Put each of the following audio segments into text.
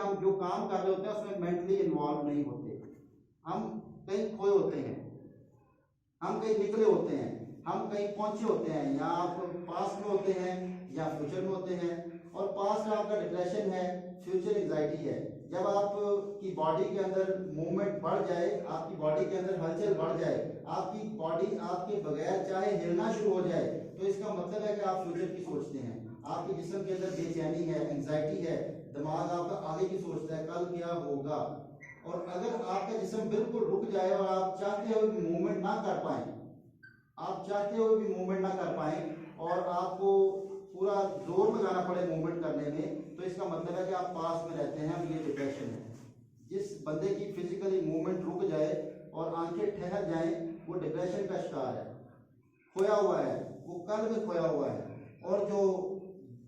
हम जो काम कर रहे होते हैं उसमें मेंटली इन्वॉल्व नहीं होते, हम कहीं खोए होते हैं, हम कहीं निकले होते हैं, हम कहीं पहुंचे होते हैं, या आप पास्ट में होते हैं या फ्यूचर में होते हैं। और पास्ट में आपका डिप्रेशन है, फ्यूचर एंजाइटी है। जब आपकी बॉडी के अंदर मूवमेंट बढ़ जाए, आपकी बॉडी के अंदर हलचल बढ़ जाए, आपकी बॉडी आपके बगैर चाहे हिलना शुरू हो जाए, तो इसका मतलब है कि आप फ्यूचर की सोचते हैं। आपके जिस्म के अंदर बेचैनी है, एंजाइटी है, दिमाग आपका आगे की सोचता है, कल क्या होगा। और अगर आपका जिस्म बिल्कुल रुक जाए और आप चाहते हो कि मूवमेंट ना कर पाए, आप चाहते हो कि मूवमेंट ना कर पाए और आपको पूरा जोर लगाना पड़े मूवमेंट करने में, तो इसका मतलब है कि आप पास में रहते हैं और ये डिप्रेशन है। जिस बंदे की फिजिकली मूवमेंट रुक जाए और आंखें ठहर जाएं, वो डिप्रेशन का शिकार है, खोया हुआ है, वो कल में खोया हुआ है। और जो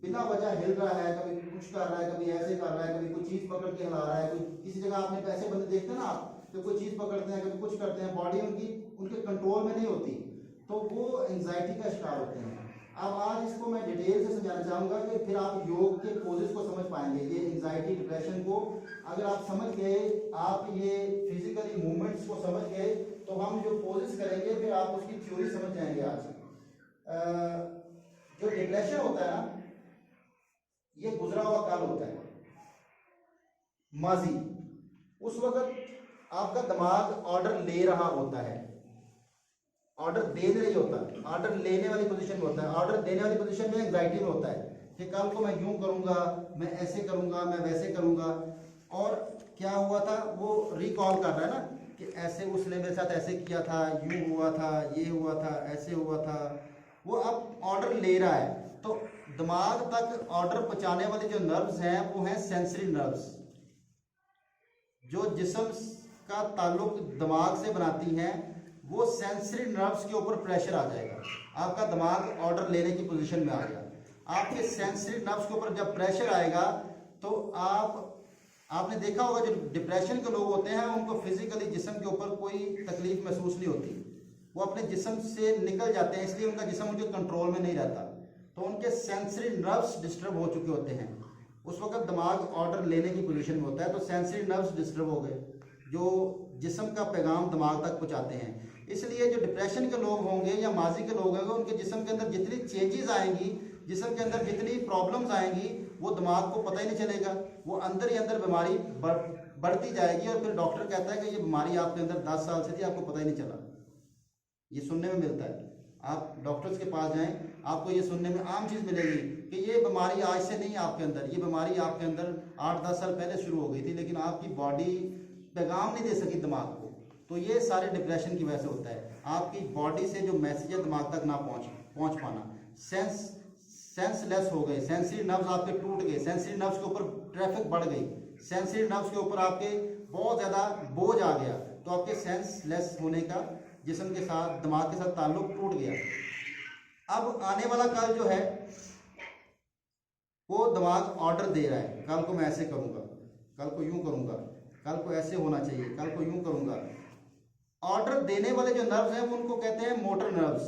बिना वजह हिल रहा है, कभी कुछ कर रहा है, कभी ऐसे कर रहा है, कभी कोई चीज पकड़ के हिला रहा है, कोई किसी जगह आपने पैसे बंदे देखते हैं ना आप, तो कोई चीज पकड़ते हैं, कभी कुछ करते हैं, बॉडी उनकी उनके कंट्रोल में नहीं होती, तो वो एंजाइटी का शिकार होते हैं। अब आज इसको मैं डिटेल से समझाना चाहूंगा कि फिर आप योग के पोजेस को समझ पाएंगे। ये एंजाइटी डिप्रेशन को अगर आप समझ गए, आप ये फिजिकली मूवमेंट्स को समझ गए, तो हम जो पोजेस करेंगे फिर आप उसकी थ्योरी समझ जाएंगे। आज जो डिप्रेशन होता है ना, ये गुजरा हुआ काल होता है, माजी। उस वक्त आपका दिमाग ऑर्डर ले रहा होता है, ऑर्डर दे नहीं होता, ऑर्डर लेने वाली पोजीशन में होता है। ऑर्डर देने वाली पोजीशन में एंजाइटी में होता है कि कल को मैं यूं करूंगा, मैं ऐसे करूंगा, मैं वैसे करूंगा। और क्या हुआ था वो रिकॉल कर रहा है ना कि ऐसे उसने मेरे साथ ऐसे किया था, यूं हुआ था, ये हुआ था, ऐसे हुआ था। वो अब ऑर्डर ले रहा है। तो दिमाग तक ऑर्डर पहुंचाने वाले जो नर्व्स हैं वो हैं सेंसरी नर्व्स, जो जिस्म का ताल्लुक दिमाग से बनाती हैं। वो सेंसरी नर्व्स के ऊपर प्रेशर आ जाएगा, आपका दिमाग ऑर्डर लेने की पोजीशन में आ गया। आपके सेंसरी नर्व्स के ऊपर जब प्रेशर आएगा तो आपने देखा होगा जो डिप्रेशन के लोग होते हैं उनको फिजिकली जिस्म के ऊपर कोई तकलीफ महसूस नहीं होती, वो अपने जिस्म से निकल जाते हैं, इसलिए उनका जिस्म उनके कंट्रोल में नहीं रहता। तो उनके सेंसरी नर्व्स डिस्टर्ब हो चुके होते हैं, उस वक्त दिमाग ऑर्डर लेने की पोजीशन में होता है। तो सेंसरी नर्व्स डिस्टर्ब हो गए जो जिस्म का पैगाम दिमाग तक पहुंचाते हैं। इसलिए जो डिप्रेशन के लोग होंगे या माजी के लोग होंगे, उनके जिस्म के अंदर जितनी चेंजेस आएंगी, जिस्म के अंदर जितनी प्रॉब्लम्स आएंगी, वो दिमाग को पता ही नहीं चलेगा। वो अंदर ही अंदर बीमारी बढ़ती जाएगी और फिर डॉक्टर कहता है कि ये बीमारी आपके अंदर 10 साल से थी, आपको पता ही नहीं चला। ये सुनने में मिलता है, आप डॉक्टर्स के पास जाएं, आपको ये सुनने में आम चीज़ मिलेगी कि ये बीमारी आज से नहीं है आपके अंदर, ये बीमारी आपके अंदर 8-10 साल पहले शुरू हो गई थी, लेकिन आपकी बॉडी पैगाम नहीं दे सकी दिमाग को। तो ये सारे डिप्रेशन की वजह से होता है, आपकी बॉडी से जो मैसेज है दिमाग तक ना पहुंच पाना, सेंसलेस हो गए, सेंसरी नर्व्स आपके टूट गए, सेंसरी नर्व्स के ऊपर ट्रैफिक बढ़ गई, सेंसरी नर्व्स के ऊपर आपके बहुत ज़्यादा बोझ आ गया, तो आपके सेंसलेस होने का जिस्म के साथ दिमाग के साथ ताल्लुक टूट गया। अब आने वाला कल जो है वो दिमाग ऑर्डर दे रहा है, कल को मैं ऐसे करूंगा, कल को यूं करूंगा, कल को ऐसे होना चाहिए, कल को यूं करूंगा। ऑर्डर देने वाले जो नर्व्स हैं वो उनको कहते हैं मोटर नर्व्स।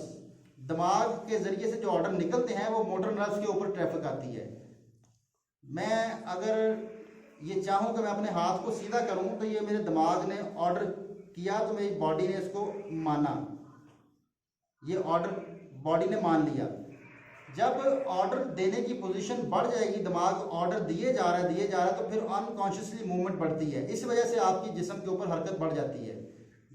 दिमाग के जरिए से जो ऑर्डर निकलते हैं वो मोटर नर्व्स के ऊपर ट्रैफिक आती है। मैं अगर ये चाहूं कि मैं अपने हाथ को सीधा करूं तो ये मेरे दिमाग ने ऑर्डर किया, तो मेरी बॉडी ने इसको माना, ये ऑर्डर बॉडी ने मान लिया। जब ऑर्डर देने की पोजीशन बढ़ जाएगी, दिमाग ऑर्डर दिए जा रहा है, तो फिर अनकॉन्शियसली मूवमेंट बढ़ती है। इस वजह से आपकी जिस्म के ऊपर हरकत बढ़ जाती है।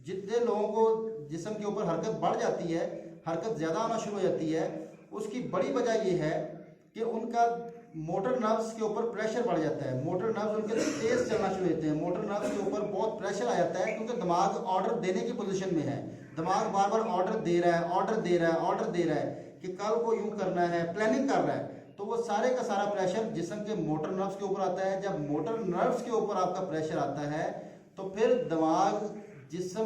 जितने लोगों को जिस्म के ऊपर हरकत बढ़ जाती है, हरकत ज़्यादा आना शुरू हो जाती है, उसकी बड़ी वजह यह है कि उनका मोटर नर्व्स के ऊपर प्रेशर बढ़ जाता है। मोटर नर्व्स उनके तेज चलना शुरू होते हैं, मोटर नर्व्स के ऊपर बहुत प्रेशर आ जाता है, क्योंकि दिमाग ऑर्डर देने की पोजीशन में है। दिमाग बार बार ऑर्डर दे रहा है, ऑर्डर दे रहा है, ऑर्डर दे रहा है कि कल को यूं करना है, प्लानिंग कर रहा है। तो वो सारे का सारा प्रेशर जिस्म के मोटर नर्व्स के ऊपर आता है। जब मोटर नर्व्स के ऊपर आपका प्रेशर आता है तो फिर दिमाग जिस्म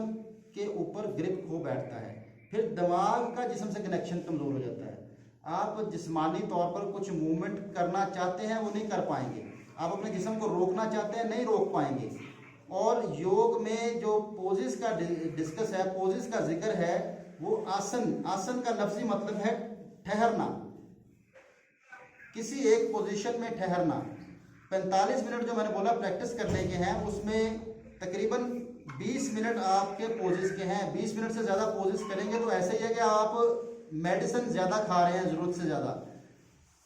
के ऊपर ग्रिप हो बैठता है, फिर दिमाग का जिस्म से कनेक्शन कमजोर हो जाता है। आप जिस्मानी तौर पर कुछ मूवमेंट करना चाहते हैं वो नहीं कर पाएंगे, आप अपने जिस्म को रोकना चाहते हैं नहीं रोक पाएंगे। और योग में जो पोजेस का डिस्कस है, पोजेस का जिक्र है, वो आसन, आसन का लफ्जी मतलब है ठहरना, किसी एक पोजीशन में ठहरना। 45 मिनट जो मैंने बोला प्रैक्टिस करने के हैं, उसमें तकरीबन 20 मिनट आपके पोजेस के हैं। 20 मिनट से ज़्यादा पोजेस करेंगे तो ऐसे ही है कि आप मेडिसिन ज़्यादा खा रहे हैं ज़रूरत से ज़्यादा।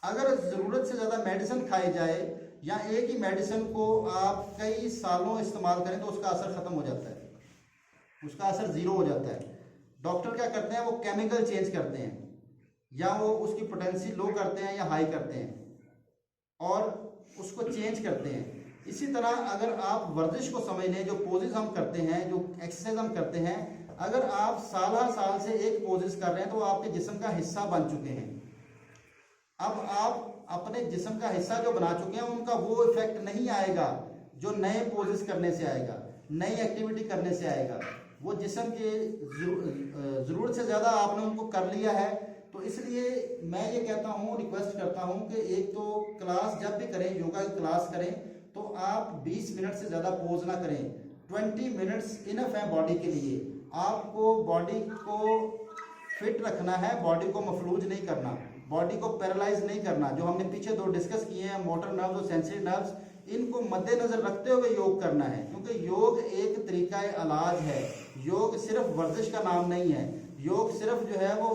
अगर ज़रूरत से ज़्यादा मेडिसिन खाई जाए या एक ही मेडिसिन को आप कई सालों इस्तेमाल करें तो उसका असर ख़त्म हो जाता है, उसका असर ज़ीरो हो जाता है। डॉक्टर क्या करते हैं, वो केमिकल चेंज करते हैं, या वो उसकी पोटेंसी लो करते हैं या हाई करते हैं और उसको चेंज करते हैं। इसी तरह अगर आप वर्जिश को समझ लें, जो पोजेस हम करते हैं, जो एक्सरसाइज हम करते हैं, अगर आप साल से एक पोजेस कर रहे हैं तो आपके जिस्म का हिस्सा बन चुके हैं। अब आप अपने जिस्म का हिस्सा जो बना चुके हैं उनका वो इफेक्ट नहीं आएगा जो नए पोजेस करने से आएगा, नई एक्टिविटी करने से आएगा। वो जिस्म के ज़रूरत से ज़्यादा आपने उनको कर लिया है। तो इसलिए मैं ये कहता हूँ, रिक्वेस्ट करता हूँ कि एक तो क्लास जब भी करें, योगा की क्लास करें, तो आप 20 मिनट से ज़्यादा पोज ना करें। 20 मिनट्स इनफ है बॉडी के लिए। आपको बॉडी को फिट रखना है, बॉडी को मफलूज नहीं करना, बॉडी को पैरालाइज नहीं करना। जो हमने पीछे 2 डिस्कस किए हैं, मोटर नर्व्स और सेंसरी नर्व्स, इनको मद्देनजर रखते हुए योग करना है, क्योंकि योग एक तरीका इलाज है। योग सिर्फ वर्जिश का नाम नहीं है, योग सिर्फ जो है वो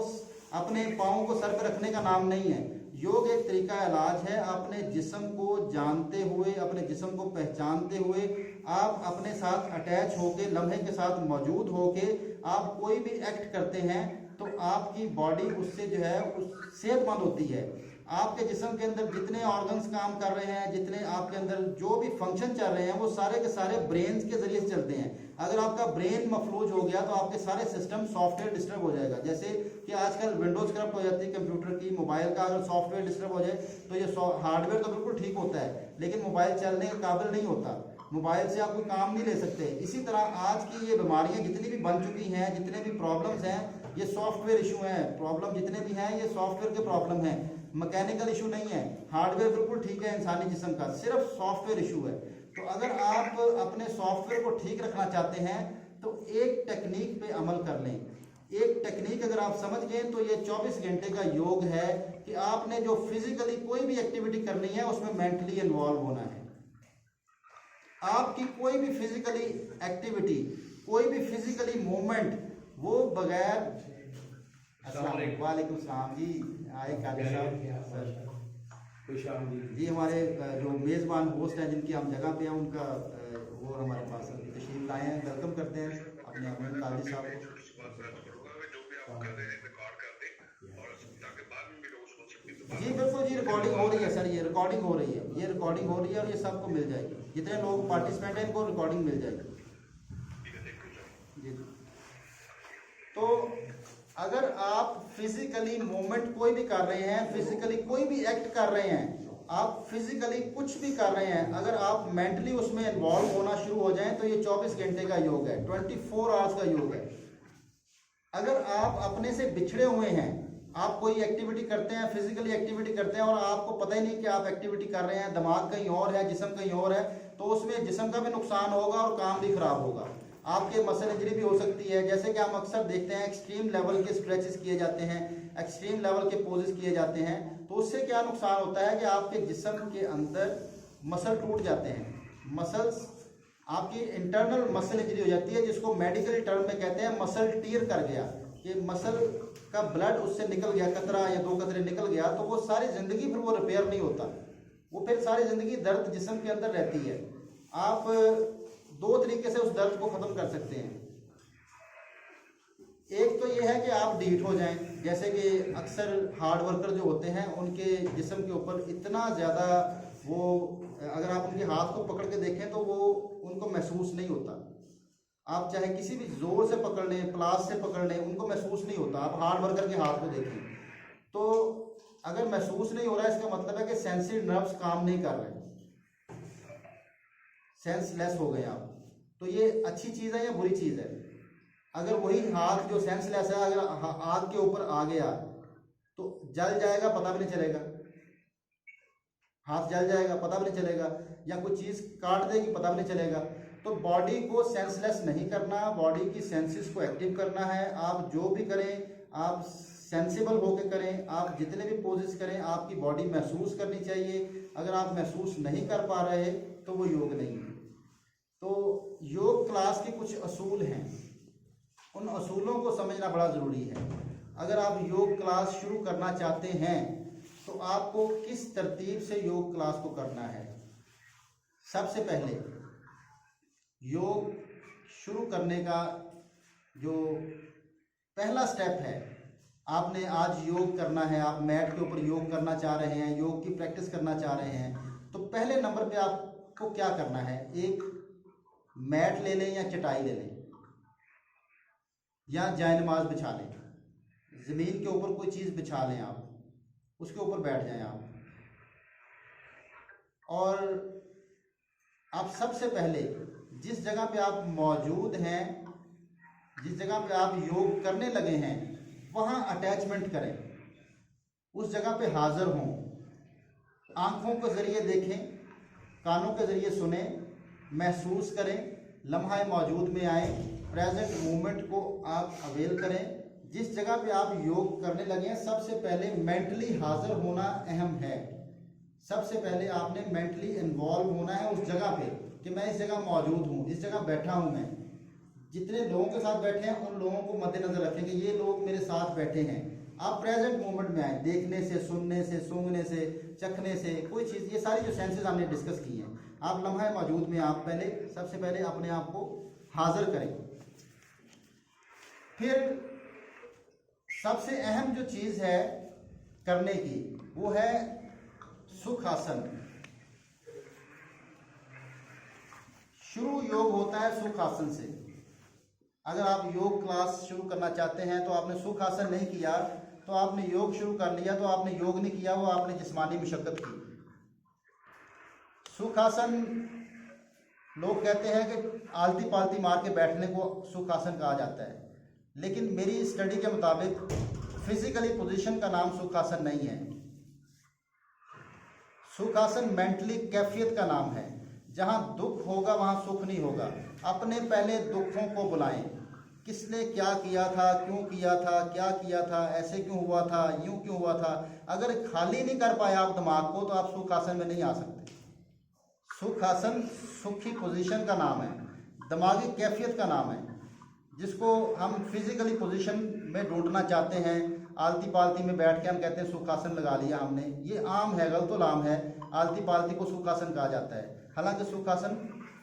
अपने पाँव को सर पर रखने का नाम नहीं है। योग एक तरीका इलाज है। अपने जिस्म को जानते हुए, अपने जिस्म को पहचानते हुए, आप अपने साथ अटैच होके, लम्हे के साथ मौजूद होके आप कोई भी एक्ट करते हैं तो आपकी बॉडी उससे जो है उस सेहतमंद होती है। आपके जिस्म के अंदर जितने ऑर्गन्स काम कर रहे हैं, जितने आपके अंदर जो भी फंक्शन चल रहे हैं, वो सारे के सारे ब्रेन के जरिए से चलते हैं। अगर आपका ब्रेन मफलूज हो गया तो आपके सारे सिस्टम, सॉफ्टवेयर डिस्टर्ब हो जाएगा। जैसे कि आजकल विंडोज करप्ट हो जाती है कंप्यूटर की, मोबाइल का अगर सॉफ्टवेयर डिस्टर्ब हो जाए तो ये हार्डवेयर तो बिल्कुल ठीक होता है, लेकिन मोबाइल चलने के काबिल नहीं होता। मोबाइल से आप कोई काम नहीं ले सकते। इसी तरह आज की ये बीमारियां जितनी भी बन चुकी हैं, जितने भी प्रॉब्लम्स हैं, ये सॉफ्टवेयर इशू हैं। प्रॉब्लम जितने भी हैं ये सॉफ्टवेयर के प्रॉब्लम हैं, मैकेनिकल इशू नहीं है। हार्डवेयर बिल्कुल ठीक है इंसानी जिस्म का, सिर्फ सॉफ्टवेयर इशू है। तो अगर आप अपने सॉफ्टवेयर को ठीक रखना चाहते हैं तो एक टेक्निक पे अमल कर लें। एक टेक्निक अगर आप समझ गए तो ये 24 घंटे का योग है कि आपने जो फिजिकली कोई भी एक्टिविटी करनी है उसमें मेंटली इन्वॉल्व होना है। आपकी कोई भी फिजिकली एक्टिविटी, कोई भी फिजिकली मूवमेंट, वो बगैर वालेकुम सलाम जी, आए कादिर साहब जी, हमारे जो मेज़बान होस्ट हैं जिनकी हम जगह पे हैं, उनका वो हमारे पास तशरीफ लाए हैं, वेलकम करते हैं अपने अमीन कादिर साहब को। जी बिल्कुल जी, रिकॉर्डिंग हो रही है सर, ये रिकॉर्डिंग हो रही है, ये रिकॉर्डिंग हो रही है और ये सबको मिल जाएगी, जितने लोग पार्टिसिपेंट हैं इनको रिकॉर्डिंग मिल जाएगी जी। तो अगर आप फिजिकली मूवमेंट कोई भी कर रहे हैं, फिजिकली कोई भी एक्ट कर रहे हैं, आप फिजिकली कुछ भी कर रहे हैं, अगर आप मेंटली उसमें इन्वॉल्व होना शुरू हो जाएं तो ये 24 घंटे का योग है, 24 आवर्स का योग है। अगर आप अपने से बिछड़े हुए हैं, आप कोई एक्टिविटी करते हैं, फिजिकली एक्टिविटी करते हैं और आपको पता ही नहीं कि आप एक्टिविटी कर रहे हैं, दिमाग कहीं और है, जिस्म कहीं और है, तो उसमें जिस्म का भी नुकसान होगा और काम भी खराब होगा, आपके मसल इंजरी भी हो सकती है। जैसे कि हम अक्सर देखते हैं एक्सट्रीम लेवल के स्ट्रेचेस किए जाते हैं, एक्सट्रीम लेवल के पोजेस किए जाते हैं, तो उससे क्या नुकसान होता है कि आपके जिस्म के अंदर मसल टूट जाते हैं, मसल्स, आपकी इंटरनल मसल इंजरी हो जाती है, जिसको मेडिकल टर्म में कहते हैं मसल टीयर कर गया, कि मसल का ब्लड उससे निकल गया, कतरा या 2 कतरे निकल गया, तो वो सारी ज़िंदगी फिर वो रिपेयर नहीं होता, वो फिर सारी ज़िंदगी दर्द जिस्म के अंदर रहती है। आप 2 तरीके से उस दर्द को ख़त्म कर सकते हैं। एक तो ये है कि आप ढीठ हो जाएं, जैसे कि अक्सर हार्ड वर्कर जो होते हैं उनके जिस्म के ऊपर इतना ज़्यादा वो, अगर आप उनके हाथ को पकड़ के देखें तो वो उनको महसूस नहीं होता। आप चाहे किसी भी जोर से पकड़ लें, प्लास से पकड़ लें, उनको महसूस नहीं होता। आप हार्ड वर्कर के हाथ को देखें तो अगर महसूस नहीं हो रहा है, इसका मतलब है कि सेंसरी नर्व्स काम नहीं कर रहे, सेंसलेस हो गए आप। तो ये अच्छी चीज़ है या बुरी चीज़ है? अगर वही हाथ जो सेंसलेस है अगर आग के ऊपर आ गया तो जल जाएगा, पता भी नहीं चलेगा, हाथ जल जाएगा पता भी नहीं चलेगा, या कोई चीज़ काट देगी पता भी नहीं चलेगा। तो बॉडी को सेंसलेस नहीं करना, बॉडी की सेंसेस को एक्टिव करना है। आप जो भी करें आप सेंसिबल होकर करें, आप जितने भी पोजेस करें आपकी बॉडी महसूस करनी चाहिए, अगर आप महसूस नहीं कर पा रहे तो वो योग नहीं है। तो योग क्लास के कुछ असूल हैं, उन असूलों को समझना बड़ा ज़रूरी है। अगर आप योग क्लास शुरू करना चाहते हैं तो आपको किस तरतीब से योग क्लास को करना है। सबसे पहले योग शुरू करने का जो पहला स्टेप है, आपने आज योग करना है, आप मैट के ऊपर योग करना चाह रहे हैं, योग की प्रैक्टिस करना चाह रहे हैं, तो पहले नंबर पे आपको क्या करना है, एक मैट ले लें या चटाई ले लें या जायनमाज बिछा लें, ज़मीन के ऊपर कोई चीज़ बिछा लें, आप उसके ऊपर बैठ जाएं आप। और आप सबसे पहले जिस जगह पे आप मौजूद हैं, जिस जगह पे आप योग करने लगे हैं, वहाँ अटैचमेंट करें, उस जगह पे हाज़िर हों, आँखों के ज़रिए देखें, कानों के ज़रिए सुने, महसूस करें, लम्हा मौजूद में आए, प्रेजेंट मोमेंट को आप अवेल करें। जिस जगह पे आप योग करने लगे हैं, सबसे पहले मेंटली हाज़िर होना अहम है। सबसे पहले आपने मेंटली इन्वॉल्व होना है उस जगह पे कि मैं इस जगह मौजूद हूँ, इस जगह बैठा हूँ। मैं जितने लोगों के साथ बैठे हैं उन लोगों को मद्देनजर रखें कि ये लोग मेरे साथ बैठे हैं। आप प्रेजेंट मोमेंट में आए, देखने से, सुनने से, सूंघने से, चखने से, कोई चीज़, ये सारी जो सेंसेस हमने डिस्कस की हैं, आप लम्हा मौजूद में आप पहले सबसे पहले अपने आप को हाजिर करें। फिर सबसे अहम जो चीज़ है करने की वो है सुखासन। शुरू योग होता है सुखासन से। अगर आप योग क्लास शुरू करना चाहते हैं तो आपने सुखासन नहीं किया तो आपने योग शुरू कर लिया तो आपने योग नहीं किया, वो आपने जिस्मानी मशक्क़त की। सुखासन लोग कहते हैं कि आलती पालती मार के बैठने को सुखासन कहा जाता है, लेकिन मेरी स्टडी के मुताबिक फिजिकली पोजीशन का नाम सुखासन नहीं है। सुखासन मेंटली कैफियत का नाम है। जहाँ दुख होगा वहाँ सुख नहीं होगा। अपने पहले दुखों को बुलाएं, किसने क्या किया था, क्यों किया था, क्या किया था, ऐसे क्यों हुआ था, यूं क्यों हुआ था। अगर खाली नहीं कर पाए आप दिमाग को तो आप सुखासन में नहीं आ सकते। सुखासन सुखी पोजीशन का नाम है, दिमागी कैफियत का नाम है, जिसको हम फिजिकली पोजीशन में ढूंढना चाहते हैं। आलती पालती में बैठ के हम कहते हैं सुखासन लगा लिया हमने, ये आम है, गलत आम है। आलती पालती को सुखासन कहा जाता है, हालांकि सुखासन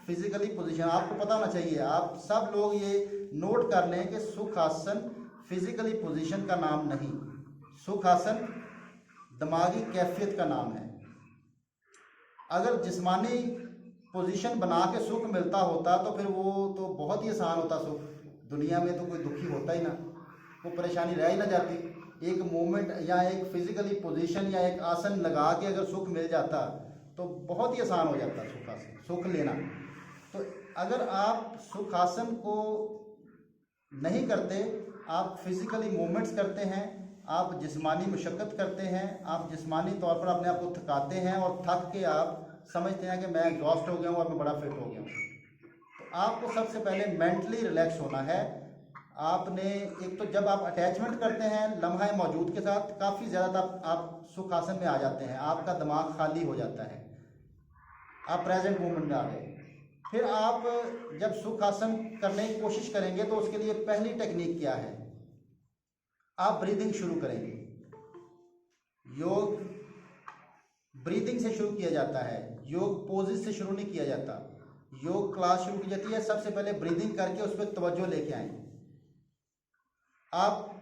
फिजिकली पोजीशन, आपको पता होना चाहिए, आप सब लोग ये नोट कर लें कि सुखासन फिजिकली पोजीशन का नाम नहीं, सुखासन दिमागी कैफियत का नाम है। अगर जिस्मानी पोजीशन बना के सुख मिलता होता तो फिर वो तो बहुत ही आसान होता सुख। दुनिया में तो कोई दुखी होता ही ना, कोई परेशानी रह ही ना जाती। एक मोमेंट या एक फिजिकली पोजीशन या एक आसन लगा के अगर सुख मिल जाता तो बहुत ही आसान हो जाता सुखासन, सुख लेना। तो अगर आप सुखासन को नहीं करते, आप फिजिकली मूवमेंट्स करते हैं, आप जिस्मानी मशक्क़त करते हैं, आप जिस्मानी तौर पर अपने आप को थकाते हैं और थक के आप समझते हैं कि मैं एग्जॉस्ट हो गया हूँ और मैं बड़ा फिट हो गया हूँ, तो आपको सबसे पहले मेंटली रिलैक्स होना है। आपने एक तो जब आप अटैचमेंट करते हैं लम्हा मौजूद के साथ, काफ़ी ज़्यादा आप सुखासन में आ जाते हैं, आपका दिमाग खाली हो जाता है, आप प्रेजेंट मोमेंट में आ गए। फिर आप जब सुखासन करने की कोशिश करेंगे तो उसके लिए पहली टेक्निक क्या है, आप ब्रीदिंग शुरू करेंगे। योग ब्रीदिंग से शुरू किया जाता है, योग पोजेस से शुरू नहीं किया जाता। योग क्लास शुरू की जाती है सबसे पहले ब्रीदिंग करके उस पर तवज्जो लेके आए। आप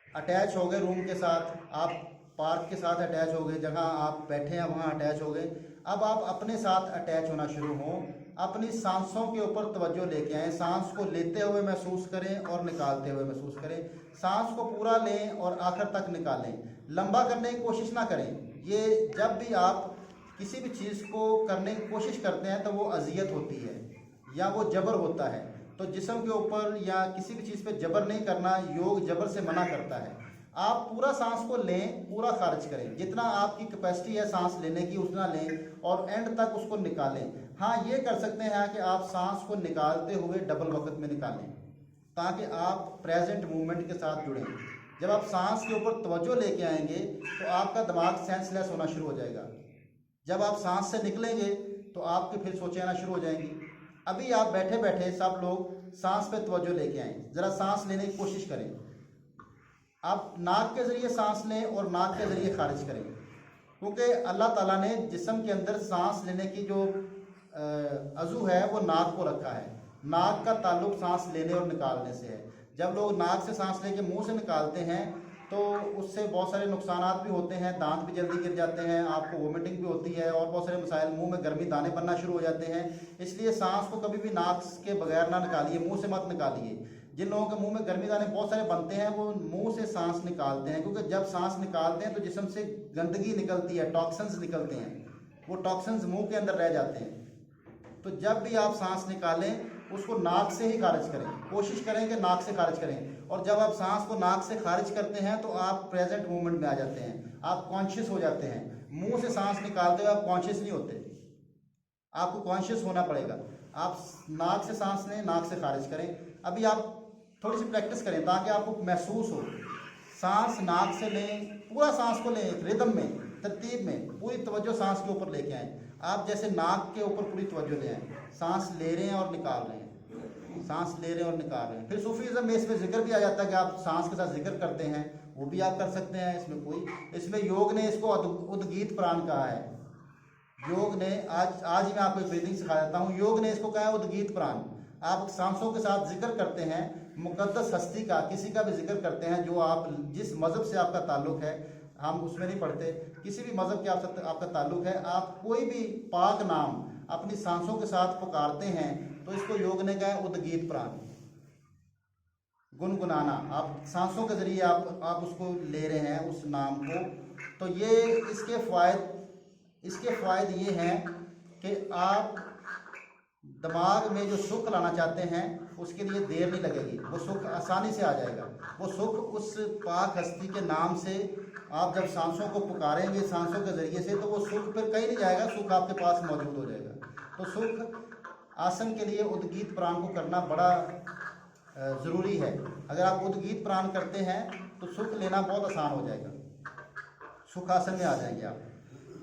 अटैच हो गए रूम के साथ, आप पार्क के साथ अटैच हो गए, जहाँ आप बैठे हैं वहाँ अटैच हो गए। अब आप अपने साथ अटैच होना शुरू हों, अपनी सांसों के ऊपर तवज्जो लेके आएँ। सांस को लेते हुए महसूस करें और निकालते हुए महसूस करें। सांस को पूरा लें और आखिर तक निकालें, लंबा करने की कोशिश ना करें। ये जब भी आप किसी भी चीज़ को करने की कोशिश करते हैं तो वो अजियत होती है या वो जबर होता है, तो जिस्म के ऊपर या किसी भी चीज़ पे जबर नहीं करना, योग जबर से मना करता है। आप पूरा सांस को लें, पूरा खारिज करें, जितना आपकी कैपेसिटी है सांस लेने की उतना लें और एंड तक उसको निकालें। हाँ, ये कर सकते हैं कि आप सांस को निकालते हुए डबल वक्त में निकालें ताकि आप प्रेजेंट मूवमेंट के साथ जुड़ें। जब आप सांस के ऊपर तवज्जो लेके आएंगे तो आपका दिमाग सेंसलेस होना शुरू हो जाएगा। जब आप सांस से निकलेंगे तो आपकी फिर सोचें आना शुरू हो जाएंगी। अभी आप बैठे बैठे सब लोग सांस पे तवज्जो लेके आए, ज़रा सांस लेने की कोशिश करें। आप नाक के ज़रिए सांस लें और नाक के ज़रिए खारिज करें, क्योंकि अल्लाह ताला ने जिस्म के अंदर सांस लेने की जो अज़ू है वो नाक को रखा है। नाक का ताल्लुक सांस लेने और निकालने से है। जब लोग नाक से सांस लेके मुंह से निकालते हैं तो उससे बहुत सारे नुकसानात भी होते हैं, दांत भी जल्दी गिर जाते हैं, आपको वोमिटिंग भी होती है और बहुत सारे मसाइल, मुंह में गर्मी दाने बनना शुरू हो जाते हैं। इसलिए सांस को कभी भी नाक के बगैर ना निकालिए, मुंह से मत निकालिए। जिन लोगों के मुंह में गर्मी दाने बहुत सारे बनते हैं वो मुंह से सांस निकालते हैं, क्योंकि जब सांस निकालते हैं तो जिस्म से गंदगी निकलती है, टॉक्सिन्स निकलते हैं, वो टॉक्सिन्स मुंह के अंदर रह जाते हैं। तो जब भी आप सांस निकालें उसको नाक से ही खारिज करें, कोशिश करें कि नाक से खारिज करें। और जब आप सांस को नाक से खारिज करते हैं तो आप प्रेजेंट मोमेंट में आ जाते हैं, आप कॉन्शियस हो जाते हैं। मुंह से सांस निकालते हुए आप कॉन्शियस नहीं होते, आपको कॉन्शियस होना पड़ेगा। आप नाक से सांस लें, नाक से खारिज करें। अभी आप थोड़ी सी प्रैक्टिस करें ताकि आपको महसूस हो। सांस नाक से लें, पूरा सांस को लें, रिदम में, तरतीब में, पूरी तवज्जो सांस के ऊपर लेके आएँ। आप जैसे नाक के ऊपर पूरी तवज्जो ले आएँ, सांस ले रहे हैं और निकाल रहे हैं, सांस ले रहे हैं और निकाल रहे हैं। फिर सूफीज़्म में इसमें जिक्र भी आ जाता है कि आप सांस के साथ जिक्र करते हैं, वो भी आप कर सकते हैं। इसमें योग ने इसको उद्गीत प्राण कहा है। योग ने आज ही मैं आपको एक ब्रीदिंग सिखा देता हूँ। योग ने इसको कहा है उद्गीत प्राण। आप सांसों के साथ जिक्र करते हैं, मुक़द्दस हस्ती का, किसी का भी जिक्र करते हैं जो आप, जिस मज़हब से आपका ताल्लुक़ है, हम उसमें नहीं पढ़ते, किसी भी मज़हब के आपका ताल्लुक़ है, आप कोई भी पाक नाम अपनी सांसों के साथ पुकारते हैं तो इसको योग ने कहा है उद्गीत प्राण, गुनगुनाना। आप सांसों के ज़रिए आप उसको ले रहे हैं उस नाम को। तो ये इसके फ़ायदे ये हैं कि आप दिमाग में जो सुख लाना चाहते हैं उसके लिए देर नहीं लगेगी, वो सुख आसानी से आ जाएगा। वो सुख उस पाक हस्ती के नाम से आप जब सांसों को पुकारेंगे सांसों के ज़रिए से, तो वो सुख फिर कहीं नहीं जाएगा, सुख आपके पास मौजूद हो जाएगा। तो सुख आसन के लिए उद्गीत प्राण को करना बड़ा ज़रूरी है। अगर आप उद्गीत प्राण करते हैं तो सुख लेना बहुत आसान हो जाएगा, सुखासन में आ जाएंगे आप।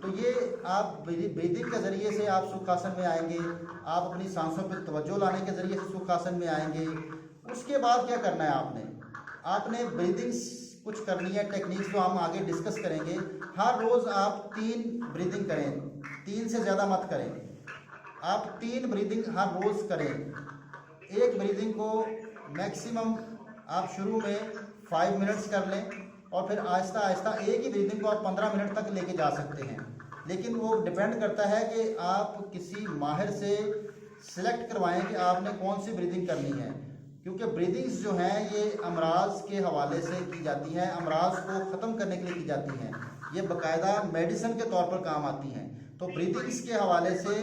तो ये आप ब्रीदिंग के ज़रिए से आप सुखासन में आएंगे, आप अपनी सांसों पर तवज्जो लाने के ज़रिए से सुखासन में आएंगे। उसके बाद क्या करना है आपने ब्रीदिंग्स कुछ करनी है, टेक्निक्स जो हम आगे डिस्कस करेंगे। हर रोज़ आप 3 ब्रीदिंग करें, 3 से ज़्यादा मत करें। आप 3 ब्रीदिंग हर रोज़ करें। एक ब्रीदिंग को मैक्सिमम आप शुरू में 5 मिनट्स कर लें और फिर आहिस्ता आहिस्ता एक ही ब्रीदिंग को आप 15 मिनट तक लेके जा सकते हैं। लेकिन वो डिपेंड करता है कि आप किसी माहिर से सिलेक्ट करवाएं कि आपने कौन सी ब्रीदिंग करनी है, क्योंकि ब्रीदिंग्स जो हैं ये अमराज के हवाले से की जाती हैं, अमराज को ख़त्म करने के लिए की जाती हैं, ये बाकायदा मेडिसिन के तौर पर काम आती हैं। तो ब्रीदिंग्स के हवाले से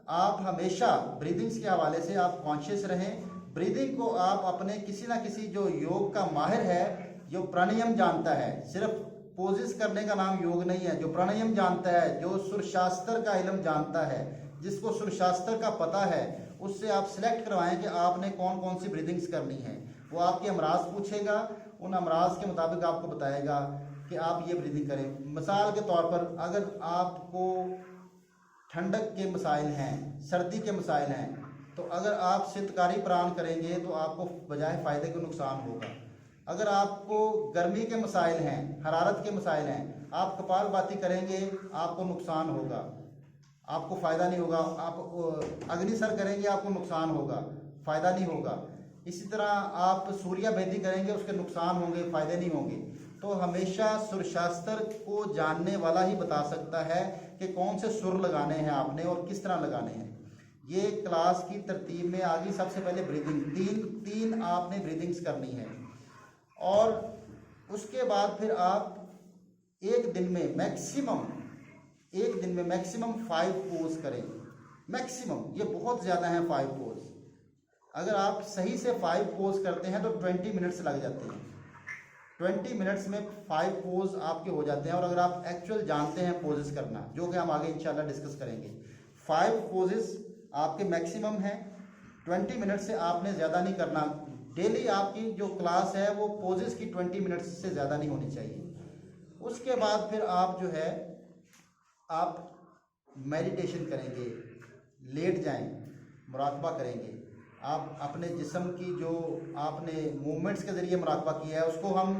आप हमेशा आप कॉन्शियस रहें। ब्रीदिंग को आप अपने किसी ना किसी जो योग का माहिर है, जो प्राणायाम जानता है, सिर्फ पोजेस करने का नाम योग नहीं है, जो प्राणायाम जानता है, जो सुरशास्त्र का इल्म जानता है, जिसको सुरशास्त्र का पता है, उससे आप सिलेक्ट करवाएं कि आपने कौन कौन सी ब्रीदिंग्स करनी है। वो आपके अमराज पूछेगा, उन अमराज के मुताबिक आपको बताएगा कि आप ये ब्रीदिंग करें। मिसाल के तौर पर अगर आपको ठंडक के मसाइल हैं, सर्दी के मसाइल हैं, तो अगर आप शितकारी प्राण करेंगे तो आपको बजाय फ़ायदे के नुकसान होगा। अगर आपको गर्मी के मसाइल हैं, हरारत के मसाइल हैं, आप कपालभाति करेंगे आपको नुकसान होगा, आपको फ़ायदा नहीं होगा। आप अग्निसर करेंगे आपको नुकसान होगा, फ़ायदा नहीं होगा। इसी तरह आप सूर्या भेदी करेंगे उसके नुकसान होंगे, फ़ायदे नहीं होंगे। तो हमेशा सुरशास्त्र को जानने वाला ही बता सकता है कि कौन से सुर लगाने हैं आपने और किस तरह लगाने हैं। ये क्लास की तरतीब में आगे सबसे पहले ब्रीदिंग, तीन आपने ब्रीदिंग्स करनी है और उसके बाद फिर आप एक दिन में मैक्सिमम 5 पोज करें। मैक्सिमम, ये बहुत ज़्यादा है 5 पोज। अगर आप सही से 5 पोज करते हैं तो 20 मिनट्स लग जाते हैं। 20 मिनट्स में 5 पोज आपके हो जाते हैं। और अगर आप एक्चुअल जानते हैं पोजेस करना, जो कि हम आगे इंशाल्लाह डिस्कस करेंगे, 5 पोजेस आपके मैक्सिमम हैं। 20 मिनट से आपने ज़्यादा नहीं करना। डेली आपकी जो क्लास है वो पोजेस की 20 मिनट्स से ज़्यादा नहीं होनी चाहिए। उसके बाद फिर आप जो है आप मेडिटेशन करेंगे, लेट जाएं, मुराकबा करेंगे। आप अपने जिस्म की जो आपने मूवमेंट्स के ज़रिए मुराकबा किया है उसको हम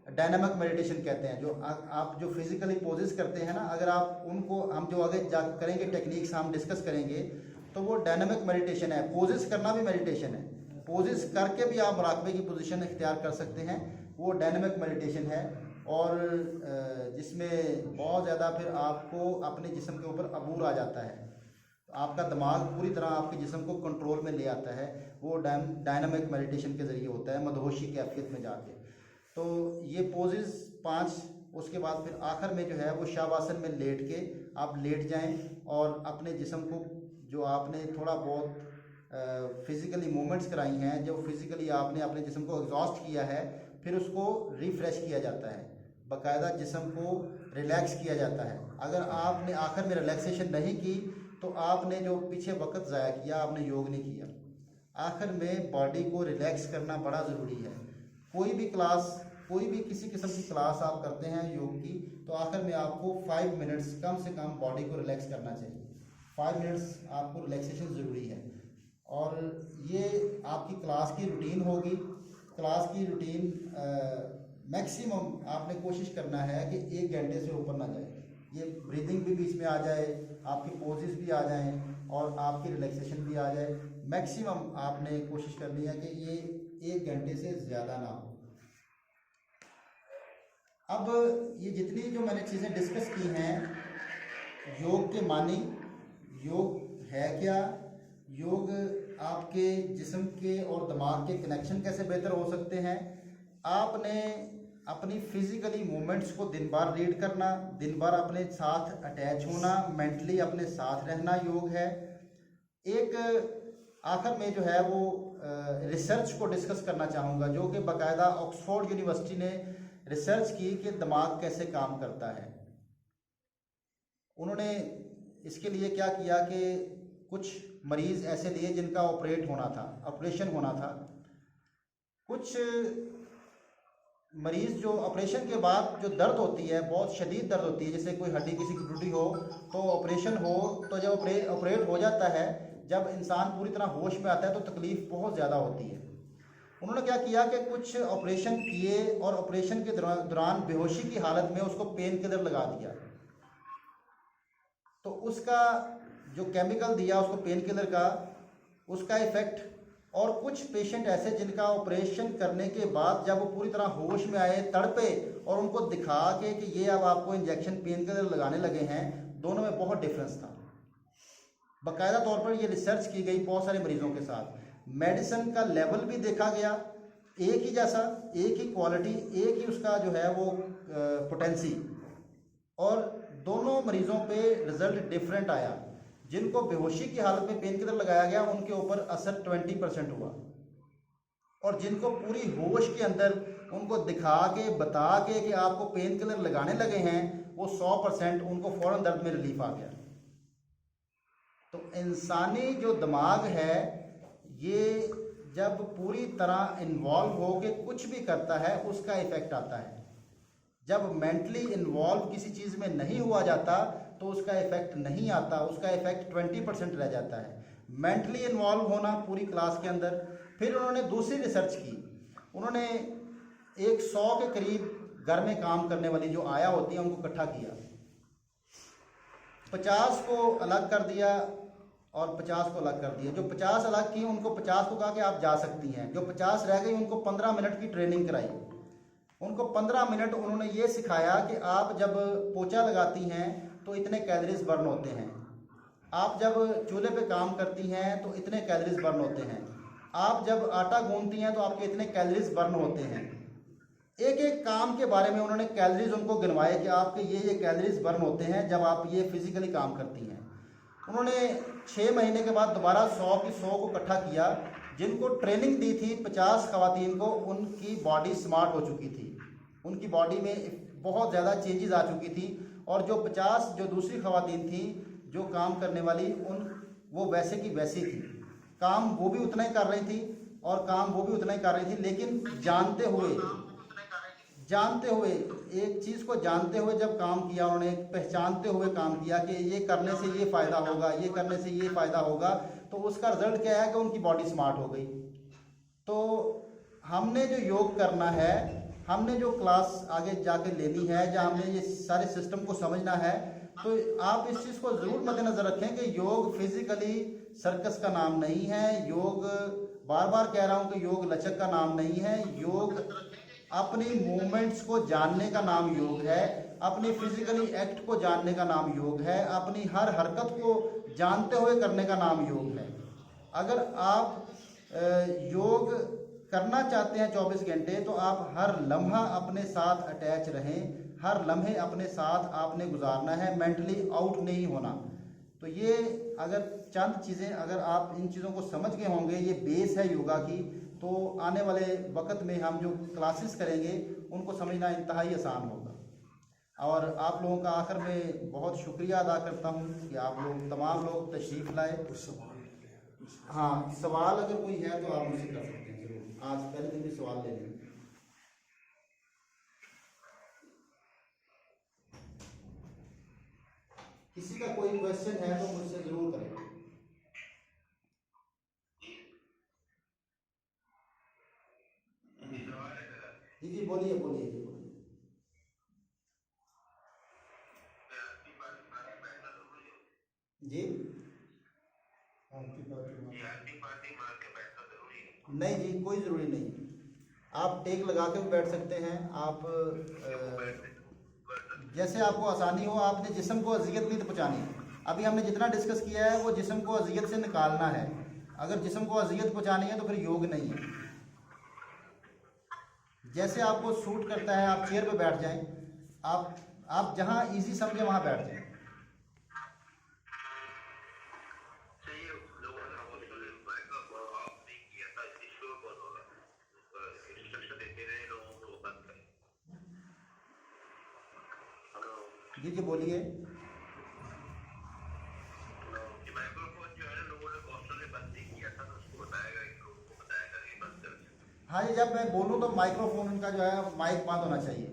डायनामिक मेडिटेशन कहते हैं। जो आप जो फिज़िकली पोजेस करते हैं ना, अगर आप उनको हम जो आगे जा करेंगे टेक्निक्स हम डिस्कस करेंगे तो वो डायनामिक मेडिटेशन है। पोजेस करना भी मेडिटेशन है, पोजेस करके भी आप मुराकबे की पोजीशन इख्तियार कर सकते हैं, वो डायनामिक मेडिटेशन है। और जिसमें बहुत ज़्यादा फिर आपको अपने जिस्म के ऊपर अबूर आ जाता है, तो आपका दिमाग पूरी तरह आपके जिस्म को कंट्रोल में ले आता है। वो डायनामिक मेडिटेशन के ज़रिए होता है, मदहोशी कैफियत में जाके। तो ये पोजेस 5, उसके बाद फिर आखिर में जो है वो शवासन में लेट के आप लेट जाएं और अपने जिस्म को जो आपने थोड़ा बहुत फिज़िकली मूवमेंट्स कराई हैं, जो फिज़िकली आपने अपने जिस्म को एग्जॉस्ट किया है, फिर उसको रिफ़्रेश किया जाता है, बाकायदा जिस्म को रिलैक्स किया जाता है। अगर आपने आखिर में रिलैक्सेशन नहीं की तो आपने जो पीछे वक्त ज़ाया किया, आपने योग नहीं किया। आखिर में बॉडी को रिलैक्स करना बड़ा ज़रूरी है। कोई भी क्लास, कोई भी किसी किस्म की क्लास आप करते हैं योग की, तो आखिर में आपको 5 मिनट्स कम से कम बॉडी को रिलैक्स करना चाहिए। 5 मिनट्स आपको रिलैक्सेशन ज़रूरी है। और ये आपकी क्लास की रूटीन होगी। क्लास की रूटीन मैक्सिमम आपने कोशिश करना है कि 1 घंटे से ऊपर ना जाए। ये ब्रीदिंग भी बीच में आ जाए, आपकी पोजेस भी आ जाएं और आपकी रिलैक्सेशन भी आ जाए। मैक्सिमम आपने कोशिश करनी है कि ये 1 घंटे से ज़्यादा ना हो। अब ये जितनी जो मैंने चीज़ें डिस्कस की हैं, योग के मानी, योग है क्या, योग आपके जिस्म के और दिमाग के कनेक्शन कैसे बेहतर हो सकते हैं, आपने अपनी फिज़िकली मूवमेंट्स को दिन भर रीड करना, दिन भर अपने साथ अटैच होना, मेंटली अपने साथ रहना योग है। एक आखिर में जो है वो रिसर्च को डिस्कस करना चाहूँगा, जो कि बाकायदा ऑक्सफोर्ड यूनिवर्सिटी ने रिसर्च की कि दिमाग कैसे काम करता है। उन्होंने इसके लिए क्या किया कि कुछ मरीज़ ऐसे लिए जिनका ऑपरेशन होना था। कुछ मरीज़ जो ऑपरेशन के बाद जो दर्द होती है, बहुत शदीद दर्द होती है, जैसे कोई हड्डी किसी की टूटी हो तो ऑपरेशन हो, तो जब ऑपरेट हो जाता है, जब इंसान पूरी तरह होश में आता है तो तकलीफ़ बहुत ज़्यादा होती है। उन्होंने क्या किया कि कुछ ऑपरेशन किए और ऑपरेशन के दौरान बेहोशी की हालत में उसको पेन किलर लगा दिया। तो उसका जो केमिकल दिया उसको पेन किलर का, उसका इफ़ेक्ट। और कुछ पेशेंट ऐसे जिनका ऑपरेशन करने के बाद जब वो पूरी तरह होश में आए, तड़पे और उनको दिखा के कि ये अब आपको इंजेक्शन पेन किलर लगाने लगे हैं, दोनों में बहुत डिफरेंस था। बाकायदा तौर पर ये रिसर्च की गई बहुत सारे मरीजों के साथ। मेडिसिन का लेवल भी देखा गया, एक ही जैसा, एक ही क्वालिटी, एक ही उसका जो है वो पोटेंसी, और दोनों मरीजों पे रिजल्ट डिफरेंट आया। जिनको बेहोशी की हालत में पेन किलर लगाया गया उनके ऊपर असर 20% हुआ, और जिनको पूरी होश के अंदर उनको दिखा के बता के कि आपको पेन किलर लगाने लगे हैं, वो 100% उनको फ़ौरन दर्द में रिलीफ आ गया। तो इंसानी जो दिमाग है ये जब पूरी तरह इन्वॉल्व हो के कुछ भी करता है उसका इफ़ेक्ट आता है। जब मेंटली इन्वॉल्व किसी चीज़ में नहीं हुआ जाता तो उसका इफ़ेक्ट नहीं आता, उसका इफ़ेक्ट 20% रह जाता है। मेंटली इन्वॉल्व होना पूरी क्लास के अंदर। फिर उन्होंने दूसरी रिसर्च की, उन्होंने 100 के करीब घर में काम करने वाली जो आया होती है उनको इकट्ठा किया, 50 को अलग कर दिया और 50 को अलग कर दिया। जो 50 अलग की उनको 50 को कहा कि आप जा सकती हैं। जो 50 रह गई उनको 15 मिनट की ट्रेनिंग कराई। उनको 15 मिनट उन्होंने ये सिखाया कि आप जब पोछा लगाती हैं तो इतने कैलोरीज बर्न होते हैं, आप जब चूल्हे पे काम करती हैं तो इतने कैलोरीज बर्न होते हैं, आप जब आटा गूंथती हैं तो आपके इतने कैलोरीज बर्न होते हैं। एक एक काम के बारे में उन्होंने कैलोरीज उनको गिनवाए कि आपके ये कैलोरीज बर्न होते हैं जब आप ये फिजिकली काम करती हैं। उन्होंने 6 महीने के बाद दोबारा 100 को इकट्ठा किया। जिनको ट्रेनिंग दी थी 50 खवातीन को, उनकी बॉडी स्मार्ट हो चुकी थी, उनकी बॉडी में बहुत ज़्यादा चेंजेस आ चुकी थी। और जो 50 जो दूसरी खवातीन थी जो काम करने वाली, वो वैसे की वैसी थी। काम वो भी उतना ही कर रही थी और काम वो भी उतना ही कर रही थी, लेकिन जानते हुए, एक चीज़ को जानते हुए जब काम किया उन्होंने, पहचानते हुए काम किया कि ये करने से ये फ़ायदा होगा, ये करने से ये फ़ायदा होगा, तो उसका रिजल्ट क्या है कि उनकी बॉडी स्मार्ट हो गई। तो हमने जो योग करना है, हमने जो क्लास आगे जाके लेनी है, जहाँ हमने ये सारे सिस्टम को समझना है, तो आप इस चीज़ को ज़रूर मद्देनज़र रखें कि योग फिजिकली सर्कस का नाम नहीं है। योग, बार बार कह रहा हूँ कि योग लचक का नाम नहीं है। योग अपनी मूवमेंट्स को जानने का नाम योग है, अपनी फिजिकली एक्ट को जानने का नाम योग है, अपनी हर हरकत को जानते हुए करने का नाम योग है। अगर आप योग करना चाहते हैं 24 घंटे, तो आप हर लम्हा अपने साथ अटैच रहें, हर लम्हे अपने साथ आपने गुजारना है, मेंटली आउट नहीं होना। तो ये अगर चंद चीज़ें अगर आप इन चीज़ों को समझ गए होंगे, ये बेस है योगा की, तो आने वाले वक्त में हम जो क्लासेस करेंगे उनको समझना इंतहाई आसान होगा। और आप लोगों का आखिर में बहुत शुक्रिया अदा करता हूँ कि आप लोग तमाम लोग तशरीफ़ लाए। हाँ, सवाल अगर कोई है तो आप मुझसे कर सकते हैं जरूर, आज पहले दिन भी सवाल ले लें। किसी का कोई क्वेश्चन है तो मुझसे जरूर करें। जी जी बोलिए बोलिए जी बोलिए। जी नहीं जी, कोई ज़रूरी नहीं। आप टेक लगा के भी बैठ सकते हैं। आप जैसे आपको आसानी हो, आपने जिस्म को अजियत नहीं पहुँचानी। अभी हमने जितना डिस्कस किया है वो जिस्म को अजियत से निकालना है। अगर जिस्म को अजियत पहुँचानी है तो फिर योग नहीं है। जैसे आपको सूट करता है, आप चेयर पे बैठ जाएं, आप जहाँ इजी समझे वहाँ बैठ जाएं। जी जी बोलिए। हाँ जी, जब मैं बोलूँ तो माइक्रोफोन उनका जो है माइक बंद होना चाहिए।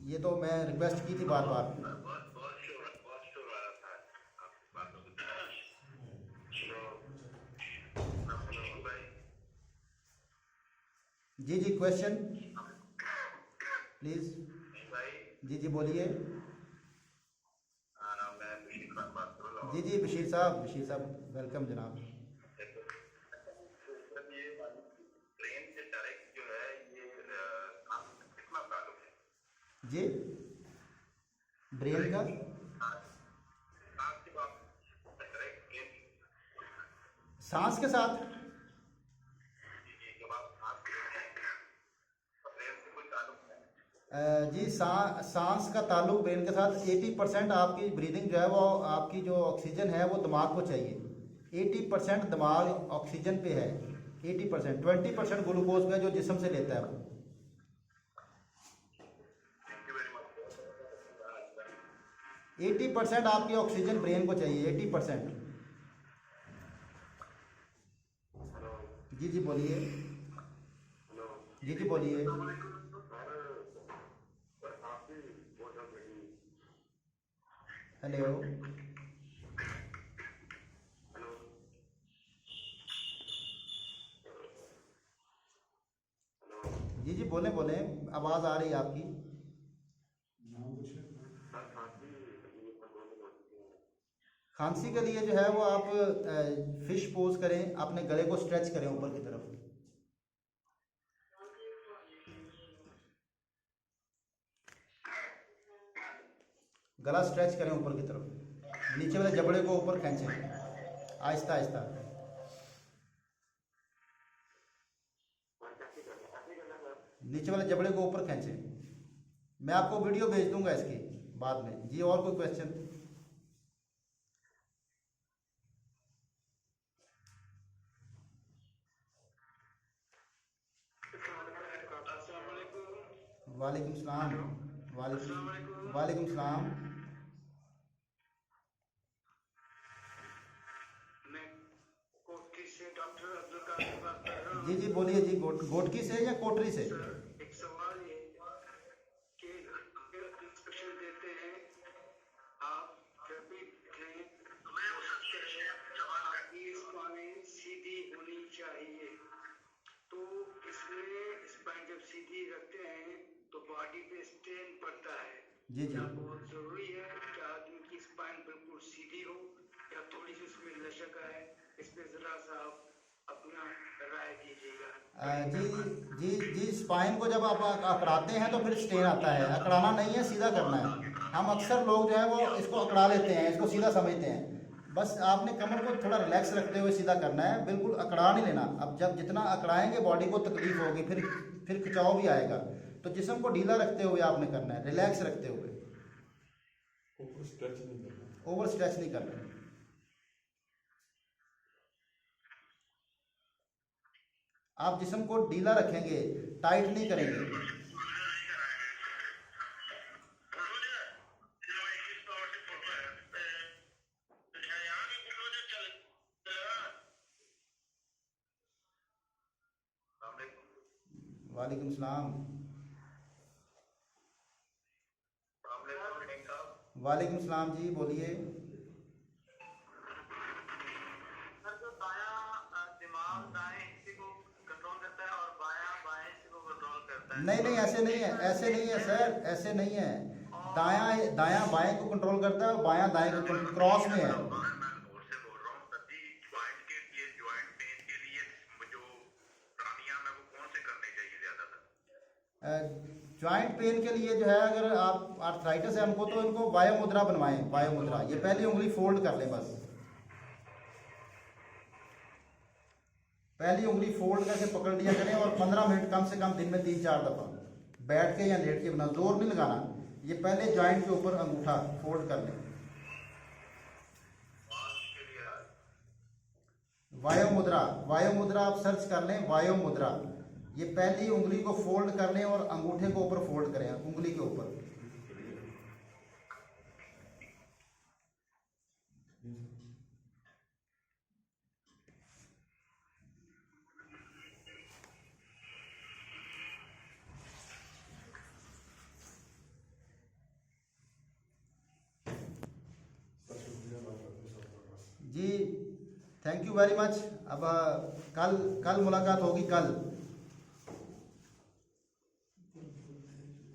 ये तो मैं रिक्वेस्ट की थी बार बार। जी जी क्वेश्चन प्लीज। जी जी बोलिए। जी जी बशीर साहब वेलकम जनाब। जी ब्रेन का सांस के साथ। जी सांस का ताल्लुक ब्रेन के साथ 80% आपकी ब्रीदिंग जो है वो, आपकी जो ऑक्सीजन है वो दिमाग को चाहिए। 80% दिमाग ऑक्सीजन पे है, 80%। 20% ग्लूकोज पे जो जिस्म से लेता है वो। 80% आपकी ऑक्सीजन ब्रेन को चाहिए, 80%। जी जी बोलिए। जी जी बोलिए। हेलो। जी जी बोले बोले, आवाज़ आ रही है आपकी। खांसी के लिए जो है वो आप फिश पोज करें, अपने गले को स्ट्रेच करें ऊपर की तरफ। गला स्ट्रेच करें ऊपर की तरफ, नीचे वाले जबड़े को ऊपर खींचें आहिस्ता आहिस्ता। नीचे वाले जबड़े को ऊपर खींचें। मैं आपको वीडियो भेज दूंगा इसकी बाद में। जी और कोई क्वेश्चन? वालेकुम सलाम। वालेकुम सलाम। जी जी बोलिए जी। गोटकी से या कोटरी से? बॉडी पे स्ट्रेन पड़ता है, जी जी क्या बहुत जरूरी है कि आदमी की स्पाइन बिल्कुल सीधी हो या थोड़ी सी उसमें लचक आए? इस पे जरा सा आप अपना राय दीजिएगा। जी जी जी, स्पाइन को जब आप अकड़ाते हैं तो फिर स्ट्रेन आता है। अकड़ाना नहीं है, सीधा करना है। हम अक्सर लोग जो है वो इसको अकड़ा लेते हैं, इसको सीधा समझते हैं। बस आपने कमर को थोड़ा रिलैक्स रखते हुए सीधा करना है, बिल्कुल अकड़ा नहीं लेना। अब जब जितना अकड़ाएंगे बॉडी को तकलीफ होगी, फिर खिंचाव भी आएगा। तो जिस्म को ढीला रखते हुए आपने करना है, रिलैक्स रखते हुए, ओवर स्ट्रेच नहीं करना। ओवर स्ट्रेच नहीं करना। आप जिस्म को ढीला रखेंगे, टाइट नहीं करेंगे। वालेकुम सलाम। वालेकुम सलाम जी, बोलिए। सर, जो दायां दिमाग दाएं हिस्से को कंट्रोल करता है और बायां बाएं हिस्से को कंट्रोल करता है। नहीं नहीं, ऐसे नहीं है, ऐसे नहीं है सर, ऐसे नहीं है। दायां दायां बाएं को कंट्रोल करता है और बायां दाएं को क्रॉस में है। जॉइंट पेन के लिए जो है, अगर आप आर्थराइटिस है उनको, तो इनको वायु मुद्रा बनवाएं। वायु मुद्रा, ये पहली उंगली फोल्ड कर लें बस। पहली उंगली फोल्ड करके पकड़ लिया करें और 15 मिनट कम से कम दिन में 3-4 दफा बैठ के या लेट के, बना जोर नहीं लगाना। ये पहले जॉइंट के ऊपर अंगूठा फोल्ड कर लें। वायु मुद्रा, वायु मुद्रा आप सर्च कर लें, वायु मुद्रा। ये पहली उंगली को फोल्ड कर लें और अंगूठे को ऊपर फोल्ड करें, उंगली के ऊपर। जी थैंक यू वेरी मच। अब कल मुलाकात होगी कल।